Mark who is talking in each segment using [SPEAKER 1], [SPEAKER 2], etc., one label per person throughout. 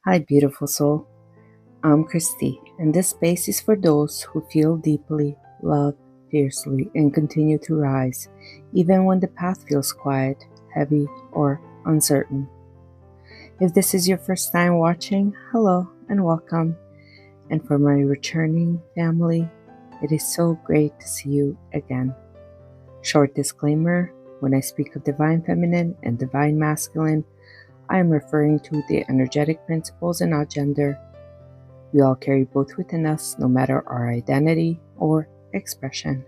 [SPEAKER 1] Hi, beautiful soul. I'm Christy, and this space is for those who feel deeply, love fiercely, and continue to rise, even when the path feels quiet, heavy, or uncertain. If this is your first time watching, hello and welcome. And for my returning family, it is so great to see you again. Short disclaimer: when I speak of divine feminine and divine masculine, I am referring to the energetic principles and not gender. We all carry both within us, no matter our identity or expression.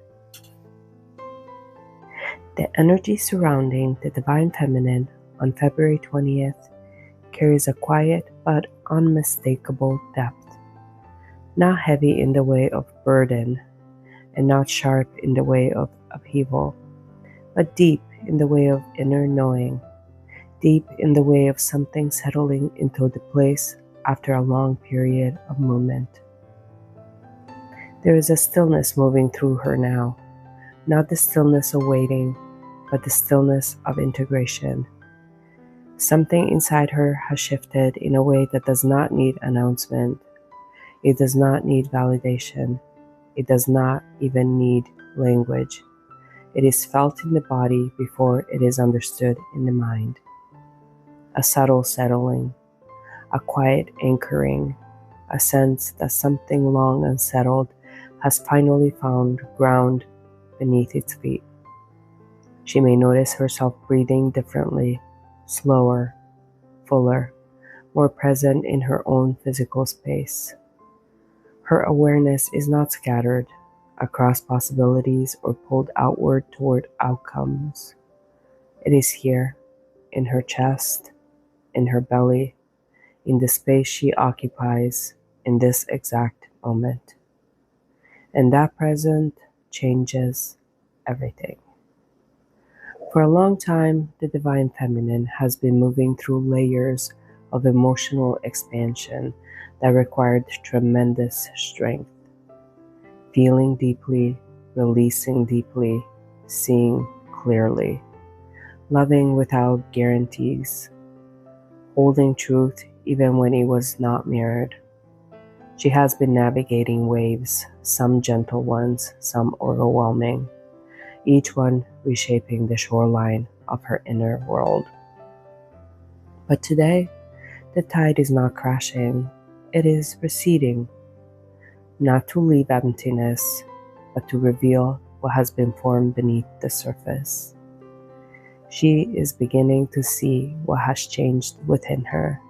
[SPEAKER 1] The energy surrounding the divine feminine on February 20th carries a quiet but unmistakable depth, not heavy in the way of burden and not sharp in the way of upheaval, but deep in the way of inner knowing, deep in the way of something settling into the place after a long period of movement. There is a stillness moving through her now, not the stillness of waiting, but the stillness of integration. Something inside her has shifted in a way that does not need announcement. It does not need validation. It does not even need language. It is felt in the body before it is understood in the mind. A subtle settling, a quiet anchoring, a sense that something long unsettled has finally found ground beneath its feet. She may notice herself breathing differently, slower, fuller, more present in her own physical space. Her awareness is not scattered across possibilities or pulled outward toward outcomes. It is here, in her chest, in her belly, in the space she occupies in this exact moment. And that present changes everything. For a long time, the divine feminine has been moving through layers of emotional expansion that required tremendous strength. Feeling deeply, releasing deeply, seeing clearly, loving without guarantees, holding truth even when it was not mirrored. She has been navigating waves, some gentle ones, some overwhelming, each one reshaping the shoreline of her inner world. But today, the tide is not crashing, it is receding, not to leave emptiness, but to reveal what has been formed beneath the surface. She is beginning to see what has changed within her,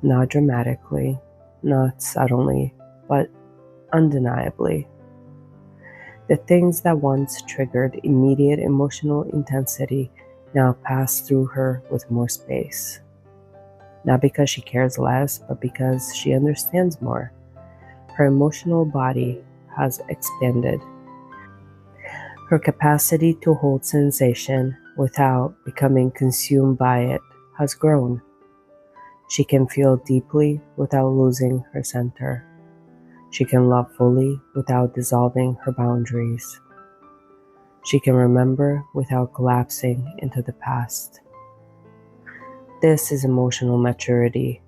[SPEAKER 1] not dramatically, not suddenly, but undeniably. The things that once triggered immediate emotional intensity now pass through her with more space. Not because she cares less, but because she understands more. Her emotional body has expanded. Her capacity to hold sensation without becoming consumed by it has grown. She can feel deeply without losing her center. She can love fully without dissolving her boundaries. She can remember without collapsing into the past. This is emotional maturity,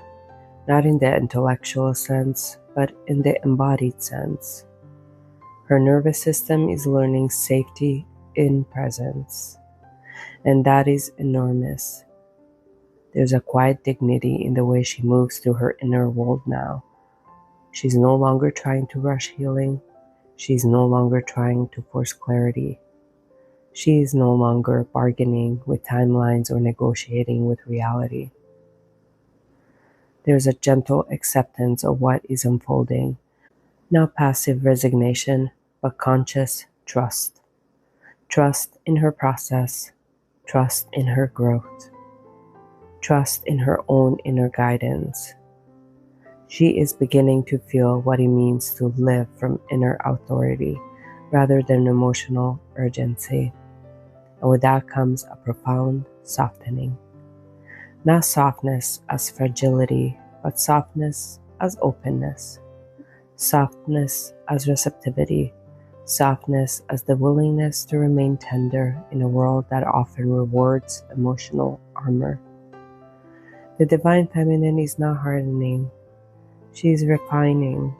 [SPEAKER 1] not in the intellectual sense, but in the embodied sense. Her nervous system is learning safety in presence, and that is enormous. There's a quiet dignity in the way she moves through her inner world now. She's no longer trying to rush healing. She's no longer trying to force clarity. She is no longer bargaining with timelines or negotiating with reality. There's a gentle acceptance of what is unfolding, not passive resignation, but conscious trust. Trust in her process, trust in her growth, trust in her own inner guidance. She is beginning to feel what it means to live from inner authority rather than emotional urgency. And with that comes a profound softening. Not softness as fragility, but softness as openness. Softness as receptivity. Softness as the willingness to remain tender in a world that often rewards emotional armor. The divine feminine is not hardening, she is refining.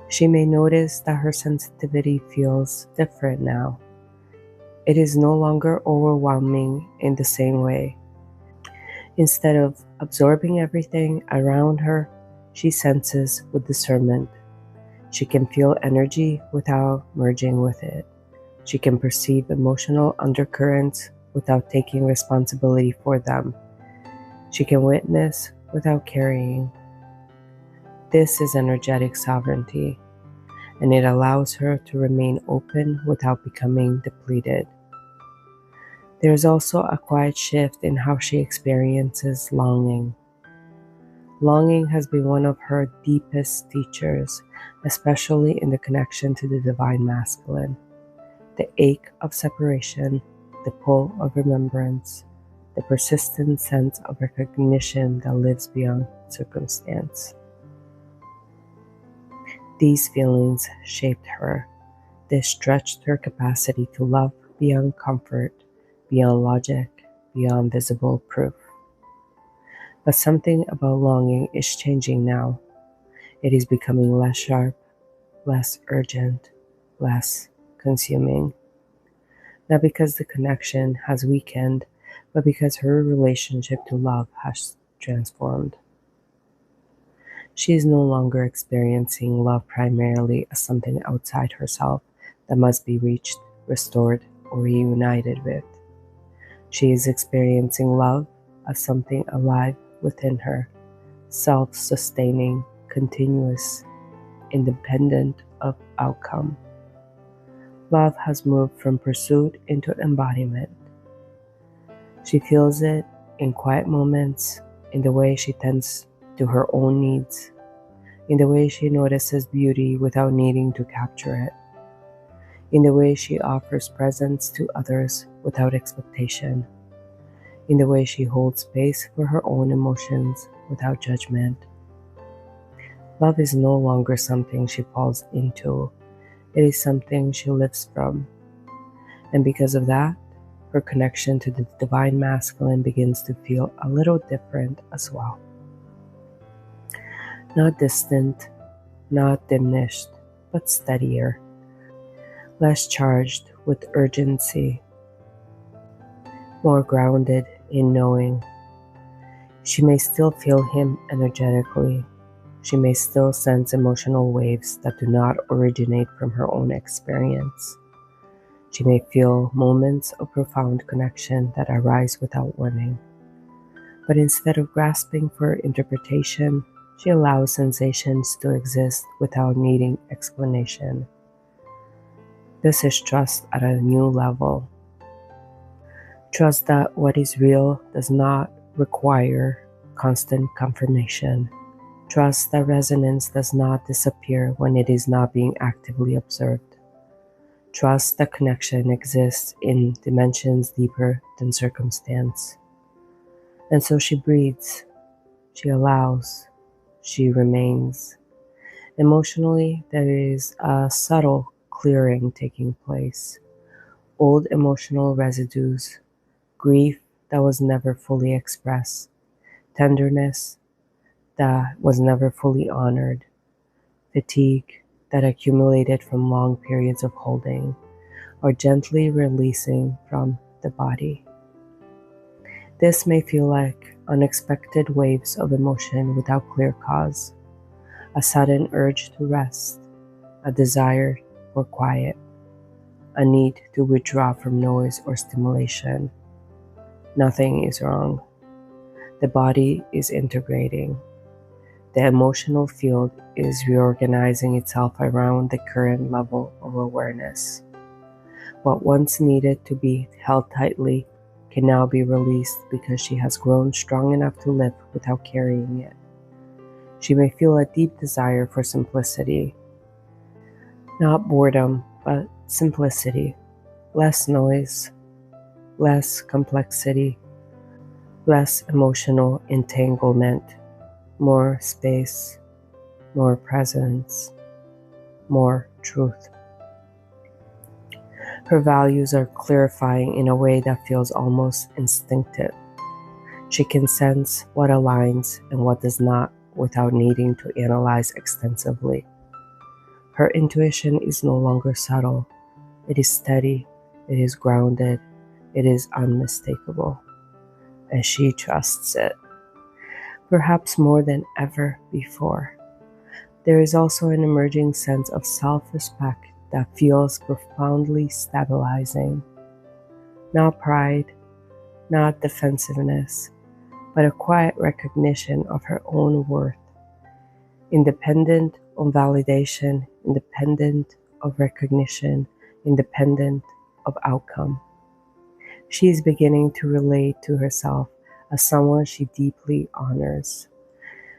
[SPEAKER 1] She may notice that her sensitivity feels different now. It is no longer overwhelming in the same way. Instead of absorbing everything around her, she senses with discernment. She can feel energy without merging with it. She can perceive emotional undercurrents without taking responsibility for them. She can witness without carrying. This is energetic sovereignty, and it allows her to remain open without becoming depleted. There is also a quiet shift in how she experiences longing. Longing has been one of her deepest teachers, especially in the connection to the divine masculine. The ache of separation, the pull of remembrance, the persistent sense of recognition that lives beyond circumstance. These feelings shaped her. They stretched her capacity to love beyond comfort, beyond logic, beyond visible proof. But something about longing is changing now. It is becoming less sharp, less urgent, less consuming. Not because the connection has weakened, but because her relationship to love has transformed. She is no longer experiencing love primarily as something outside herself that must be reached, restored, or reunited with. She is experiencing love as something alive within her, self-sustaining, continuous, independent of outcome. Love has moved from pursuit into embodiment. She feels it in quiet moments, in the way she tends to her own needs, in the way she notices beauty without needing to capture it, in the way she offers presence to others without expectation, in the way she holds space for her own emotions without judgment. Love is no longer something she falls into, it is something she lives from. And because of that, her connection to the divine masculine begins to feel a little different as well. Not distant, not diminished, but steadier, less charged with urgency, more grounded in knowing. She may still feel him energetically. She may still sense emotional waves that do not originate from her own experience. She may feel moments of profound connection that arise without warning. But instead of grasping for interpretation, she allows sensations to exist without needing explanation. This is trust at a new level. Trust that what is real does not require constant confirmation. Trust that resonance does not disappear when it is not being actively observed. Trust that connection exists in dimensions deeper than circumstance. And so she breathes, she allows, she remains. Emotionally, there is a subtle clearing taking place. Old emotional residues, grief that was never fully expressed, tenderness that was never fully honored, fatigue that accumulated from long periods of holding, or gently releasing from the body. This may feel like unexpected waves of emotion without clear cause, a sudden urge to rest, a desire for quiet, a need to withdraw from noise or stimulation. Nothing is wrong. The body is integrating. The emotional field is reorganizing itself around the current level of awareness. What once needed to be held tightly can now be released because she has grown strong enough to live without carrying it. She may feel a deep desire for simplicity. Not boredom, but simplicity. Less noise, less complexity, less emotional entanglement, more space, more presence, more truth. Her values are clarifying in a way that feels almost instinctive. She can sense what aligns and what does not without needing to analyze extensively. Her intuition is no longer subtle. It is steady, it is grounded, it is unmistakable, and she trusts it, perhaps more than ever before. There is also an emerging sense of self-respect that feels profoundly stabilizing. Not pride, not defensiveness, but a quiet recognition of her own worth, independent of validation, independent of recognition, independent of outcome. She is beginning to relate to herself as someone she deeply honors,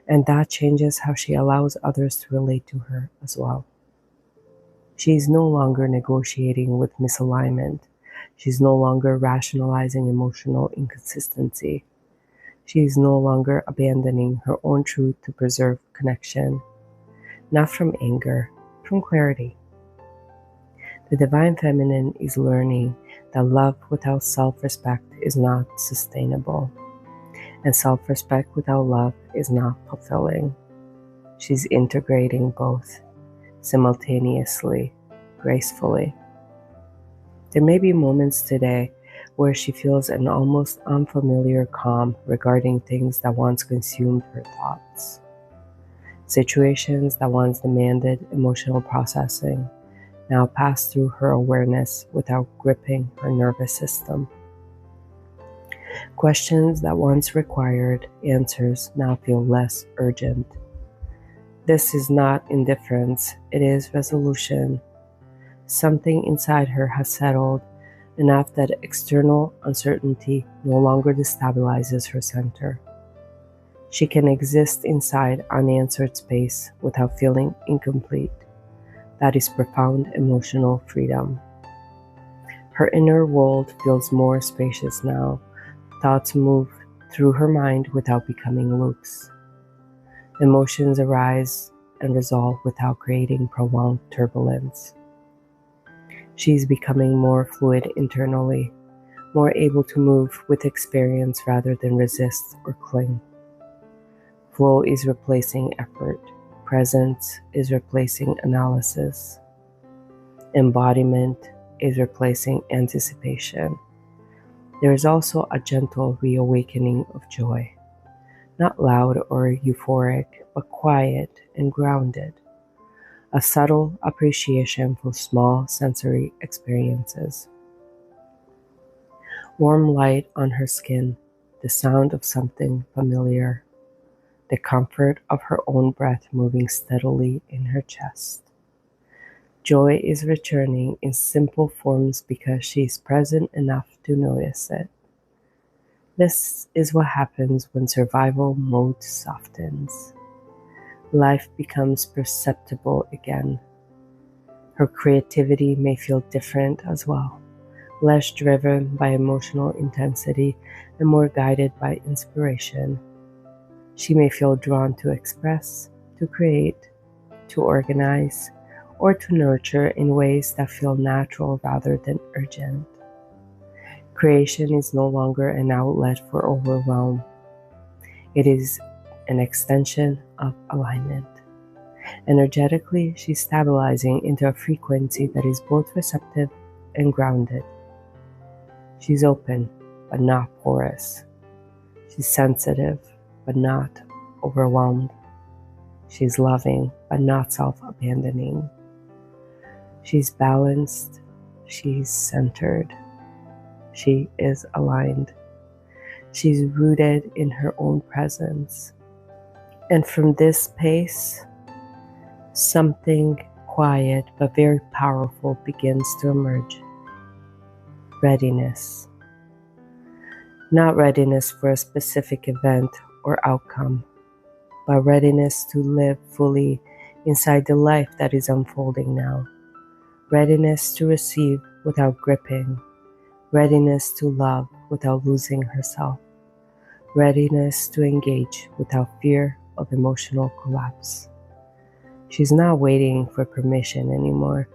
[SPEAKER 1] and that changes how she allows others to relate to her as well. She is no longer negotiating with misalignment. She is no longer rationalizing emotional inconsistency. She is no longer abandoning her own truth to preserve connection, not from anger, from clarity. The Divine Feminine is learning that love without self-respect is not sustainable, and self-respect without love is not fulfilling. She's integrating both simultaneously, gracefully. There may be moments today where she feels an almost unfamiliar calm regarding things that once consumed her thoughts. Situations that once demanded emotional processing now pass through her awareness without gripping her nervous system. Questions that once required answers now feel less urgent. This is not indifference, it is resolution. Something inside her has settled enough that external uncertainty no longer destabilizes her center. She can exist inside unanswered space without feeling incomplete. That is profound emotional freedom. Her inner world feels more spacious now. Thoughts move through her mind without becoming loops. Emotions arise and resolve without creating prolonged turbulence. She is becoming more fluid internally, more able to move with experience rather than resist or cling. Flow is replacing effort. Presence is replacing analysis. Embodiment is replacing anticipation. There is also a gentle reawakening of joy, not loud or euphoric, but quiet and grounded. A subtle appreciation for small sensory experiences. Warm light on her skin, the sound of something familiar, the comfort of her own breath moving steadily in her chest. Joy is returning in simple forms because she is present enough to notice it. This is what happens when survival mode softens. Life becomes perceptible again. Her creativity may feel different as well, less driven by emotional intensity and more guided by inspiration. She may feel drawn to express, to create, to organize, or to nurture in ways that feel natural rather than urgent. Creation is no longer an outlet for overwhelm. It is an extension of alignment. Energetically, she's stabilizing into a frequency that is both receptive and grounded. She's open, but not porous. She's sensitive, but not overwhelmed. She's loving, but not self-abandoning. She's balanced. She's centered. She is aligned. She's rooted in her own presence. And from this space, something quiet but very powerful begins to emerge. Readiness. Not readiness for a specific event or outcome, but readiness to live fully inside the life that is unfolding now. Readiness to receive without gripping. Readiness to love without losing herself. Readiness to engage without fear of emotional collapse. She's not waiting for permission anymore.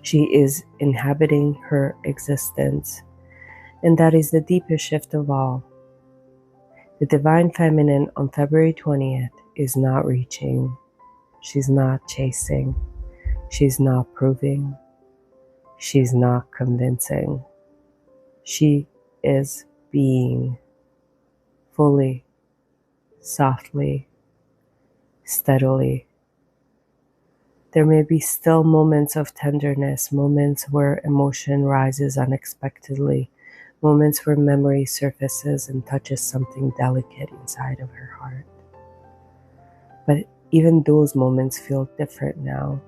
[SPEAKER 1] She is inhabiting her existence, and that is the deepest shift of all. The Divine Feminine on February 20th is not reaching. She's not chasing. She's not proving. She's not convincing. She is being fully, softly, steadily. There may be still moments of tenderness, moments where emotion rises unexpectedly, moments where memory surfaces and touches something delicate inside of her heart. But even those moments feel different now.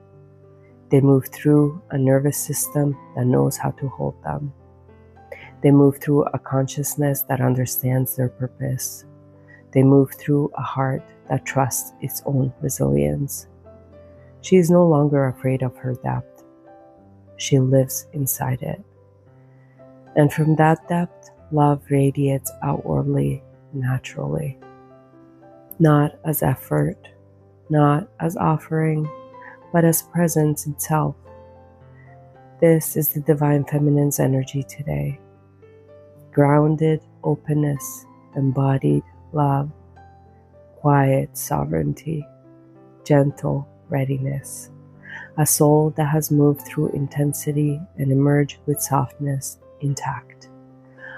[SPEAKER 1] They move through a nervous system that knows how to hold them. They move through a consciousness that understands their purpose. They move through a heart that trusts its own resilience. She is no longer afraid of her depth. She lives inside it. And from that depth, love radiates outwardly, naturally. Not as effort, not as offering, but as presence itself. This is the Divine Feminine's energy today. Grounded openness, embodied love, quiet sovereignty, gentle readiness. A soul that has moved through intensity and emerged with softness intact.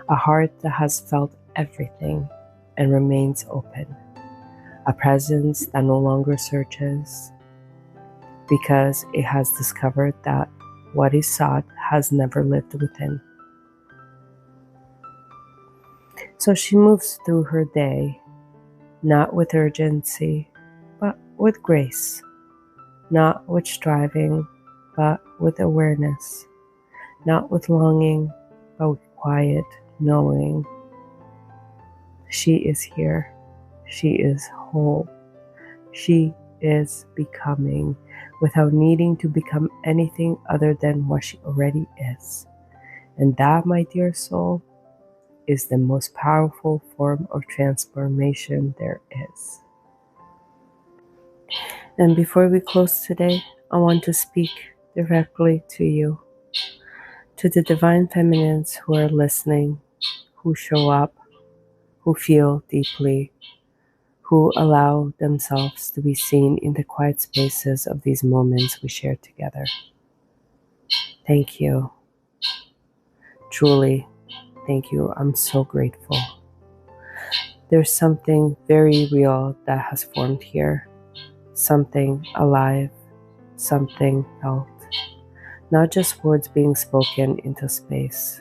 [SPEAKER 1] A heart that has felt everything and remains open. A presence that no longer searches because it has discovered that what is sought has never lived within. So she moves through her day, not with urgency, but with grace. Not with striving, but with awareness. Not with longing, but with quiet knowing. She is here. She is whole. She is becoming without needing to become anything other than what she already is. And that, my dear soul, is the most powerful form of transformation there is. And before we close today, I want to speak directly to you, to the Divine Feminines who are listening, who show up, who feel deeply, who allow themselves to be seen in the quiet spaces of these moments we share together. Thank you. Truly, thank you. I'm so grateful. There's something very real that has formed here. Something alive, something felt. Not just words being spoken into space,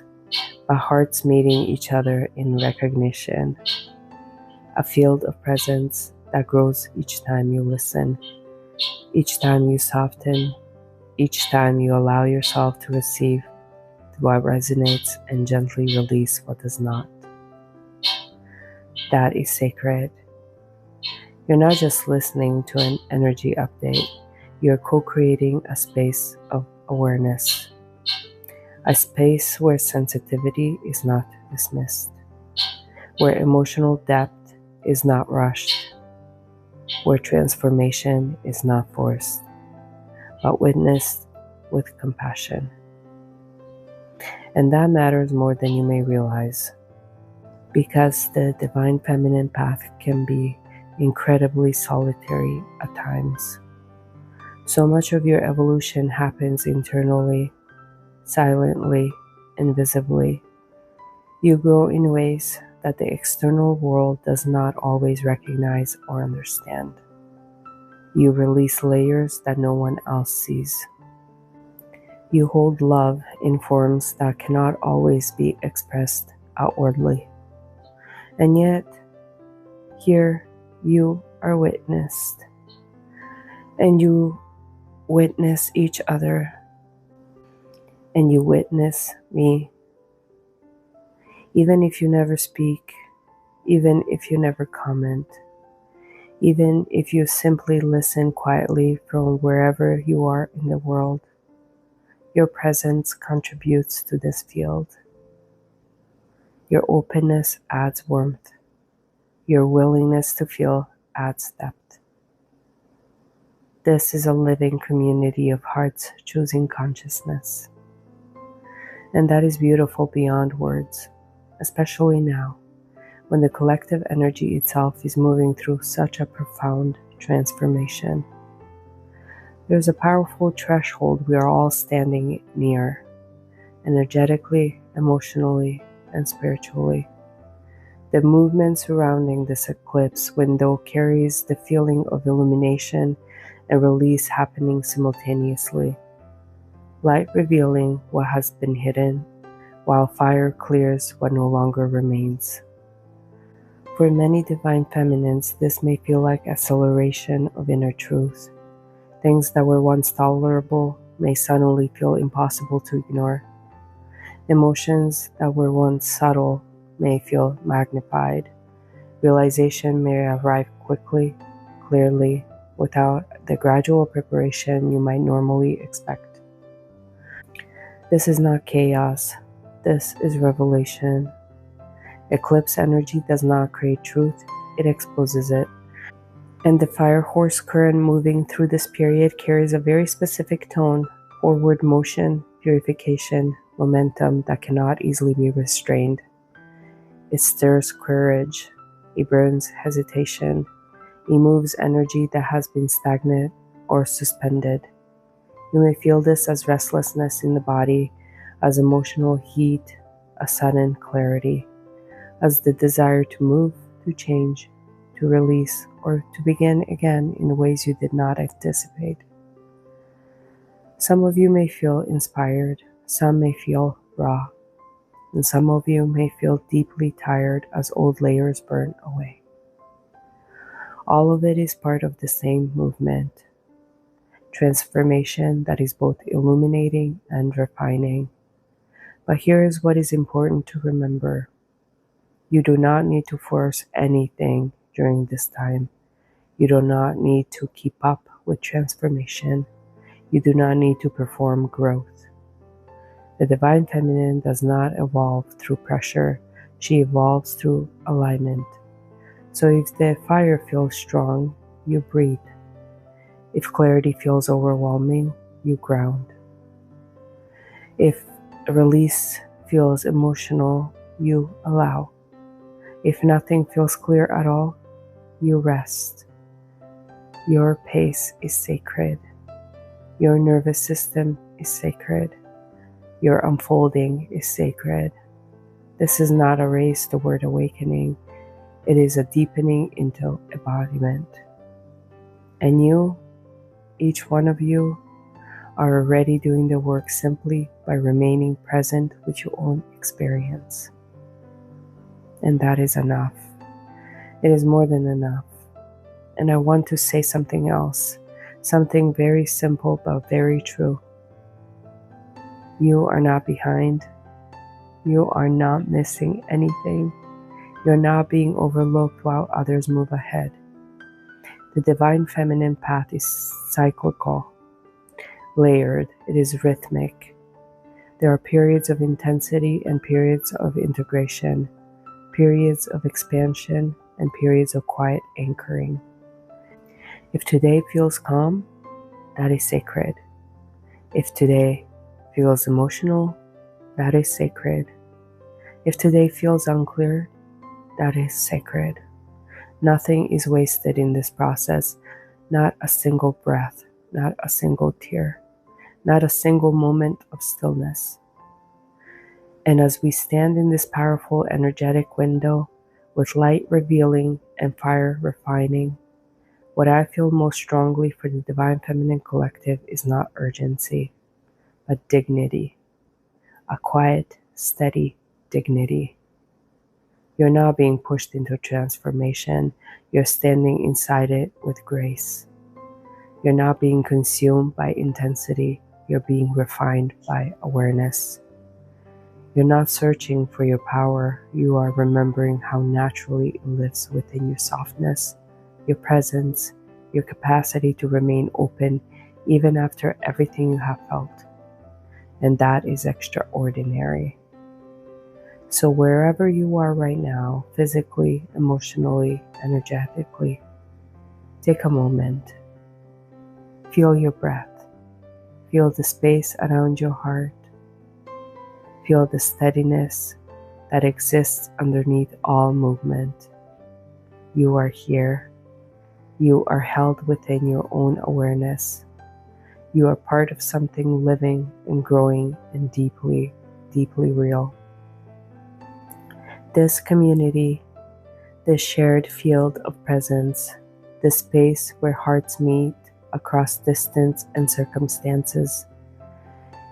[SPEAKER 1] but hearts meeting each other in recognition. A field of presence that grows each time you listen, each time you soften, each time you allow yourself to receive what resonates and gently release what does not. That is sacred. You're not just listening to an energy update, you're co-creating a space of awareness, a space where sensitivity is not dismissed, where emotional depth is not rushed, where transformation is not forced, but witnessed with compassion. And that matters more than you may realize, because the Divine Feminine path can be incredibly solitary at times. So much of your evolution happens internally, silently, invisibly. You grow in ways that the external world does not always recognize or understand. You release layers that no one else sees. You hold love in forms that cannot always be expressed outwardly. And yet, here you are witnessed, and you witness each other, and you witness me. Even if you never speak, even if you never comment, even if you simply listen quietly from wherever you are in the world, your presence contributes to this field. Your openness adds warmth. Your willingness to feel adds depth. This is a living community of hearts choosing consciousness. And that is beautiful beyond words, especially now, when the collective energy itself is moving through such a profound transformation. There's a powerful threshold we are all standing near, energetically, emotionally, and spiritually. The movement surrounding this eclipse window carries the feeling of illumination and release happening simultaneously. Light revealing what has been hidden, while fire clears what no longer remains. For many divine feminines, this may feel like acceleration of inner truth. Things that were once tolerable may suddenly feel impossible to ignore. Emotions that were once subtle may feel magnified. Realization may arrive quickly, clearly, without the gradual preparation you might normally expect. This is not chaos. This is revelation. Eclipse energy does not create truth, it exposes it. And the fire horse current moving through this period carries a very specific tone, forward motion, purification, momentum that cannot easily be restrained. It stirs courage, it burns hesitation, it moves energy that has been stagnant or suspended. You may feel this as restlessness in the body, as emotional heat, a sudden clarity, as the desire to move, to change, to release, or to begin again in ways you did not anticipate. Some of you may feel inspired, some may feel raw, and some of you may feel deeply tired as old layers burn away. All of it is part of the same movement, transformation that is both illuminating and refining. But here is what is important to remember. You do not need to force anything during this time. You do not need to keep up with transformation. You do not need to perform growth. The Divine Feminine does not evolve through pressure. She evolves through alignment. So if the fire feels strong, you breathe. If clarity feels overwhelming, you ground. If release feels emotional, you allow. If nothing feels clear at all, you rest. Your pace is sacred. Your nervous system is sacred. Your unfolding is sacred. This is not a race toward awakening. It is a deepening into embodiment. And you, each one of you, are already doing the work simply by remaining present with your own experience. And that is enough. It is more than enough. And I want to say something else, something very simple but very true. You are not behind. You are not missing anything. You're not being overlooked while others move ahead. The Divine Feminine path is cyclical, layered, it is rhythmic. There are periods of intensity and periods of integration, periods of expansion and periods of quiet anchoring. If today feels calm, that is sacred. If today feels emotional, that is sacred. If today feels unclear, that is sacred. Nothing is wasted in this process, not a single breath, not a single tear, not a single moment of stillness. And as we stand in this powerful energetic window with light revealing and fire refining, what I feel most strongly for the Divine Feminine Collective is not urgency, but dignity, a quiet, steady dignity. You're not being pushed into transformation, you're standing inside it with grace. You're not being consumed by intensity, you're being refined by awareness. You're not searching for your power, you are remembering how naturally it lives within your softness, your presence, your capacity to remain open even after everything you have felt. And that is extraordinary. So wherever you are right now, physically, emotionally, energetically, take a moment. Feel your breath. Feel the space around your heart. Feel the steadiness. that exists underneath all movement. You are here. You are held within your own awareness. You are part of something living and growing and deeply, deeply real. This community, this shared field of presence, this space where hearts meet across distance and circumstances,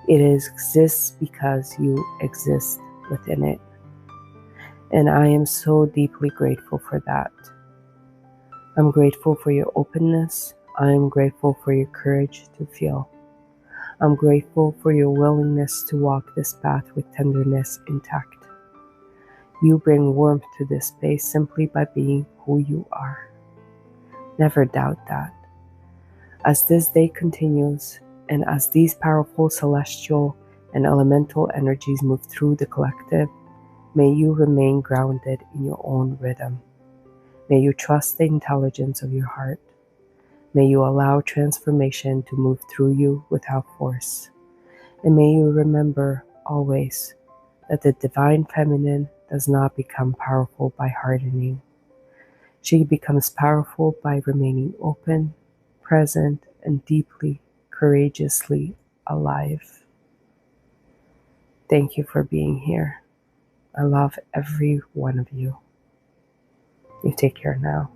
[SPEAKER 1] it exists because you exist within it. And I am so deeply grateful for that. I'm grateful for your openness. I am grateful for your courage to feel. I'm grateful for your willingness to walk this path with tenderness intact. You bring warmth to this space simply by being who you are. Never doubt that. As this day continues, and as these powerful celestial and elemental energies move through the collective, may you remain grounded in your own rhythm. May you trust the intelligence of your heart. May you allow transformation to move through you without force. And may you remember always that the divine feminine does not become powerful by hardening. She becomes powerful by remaining open, present, and deeply, courageously alive. Thank you for being here. I love every one of you. You take care now.